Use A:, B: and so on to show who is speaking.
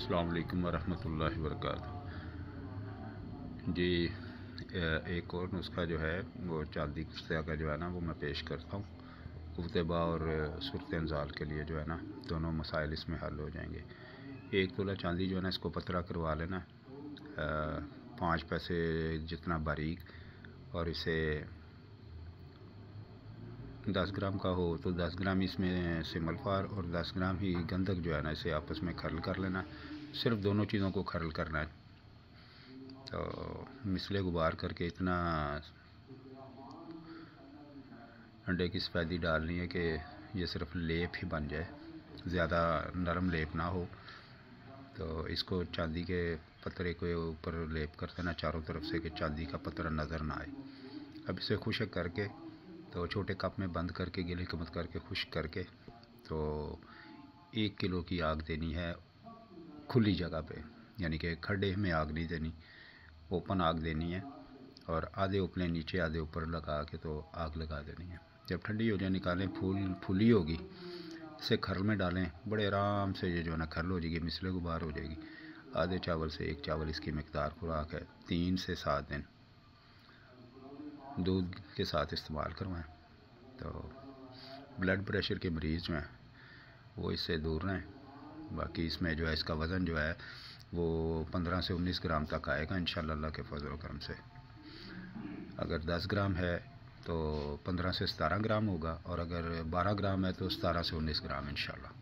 A: अस्सलाम वालेकुम वरहमतुल्लाहि वबरकातुहू। जी, एक और नुस्खा जो है वो चांदी का जो है ना वो मैं पेश करता हूँ। उफ्तेबा और सुरत इंजाल के लिए जो है ना दोनों मसाइल इसमें हल हो जाएंगे। 1 तोला चांदी जो है ना इसको पतरा करवा लेना, 5 पैसे जितना बारीक, और इसे 10 ग्राम का हो तो 10 ग्राम इसमें सिमलफार और 10 ग्राम ही गंधक जो है ना इसे आपस में खरल कर लेना। सिर्फ दोनों चीज़ों को खरल करना है। तो मिसले गुबार करके इतना अंडे की सफ़ेदी डालनी है कि ये सिर्फ लेप ही बन जाए, ज़्यादा नरम लेप ना हो। तो इसको चांदी के पतरे के ऊपर लेप कर देना चारों तरफ से कि चांदी का पतरा नज़र ना आए। अब इसे खुश्क करके तो छोटे कप में बंद करके गिले कमत करके खुश्क करके तो 1 किलो की आग देनी है खुली जगह पे, यानी कि खड्डे में आग नहीं देनी, ओपन आग देनी है। और आधे उपले नीचे आधे ऊपर लगा के तो आग लगा देनी है। जब ठंडी हो जाए निकालें, फूली होगी, इसे खरल में डालें। बड़े आराम से ये जो है ना खरल हो जाएगी, मिसले गुबार हो जाएगी। आधे चावल से 1 चावल इसकी मकदार खुराक है। 3 से 7 दिन दूध के साथ इस्तेमाल करवाएं। तो ब्लड प्रेशर के मरीज़ जो हैं वो इससे दूर रहें। बाकी इसमें जो है इसका वज़न जो है वो 15 से 19 ग्राम तक आएगा इंशाअल्लाह अल्लाह के फजल व करम से। अगर 10 ग्राम है तो 15 से 17 ग्राम होगा, और अगर 12 ग्राम है तो 17 से 19 ग्राम इंशाअल्लाह।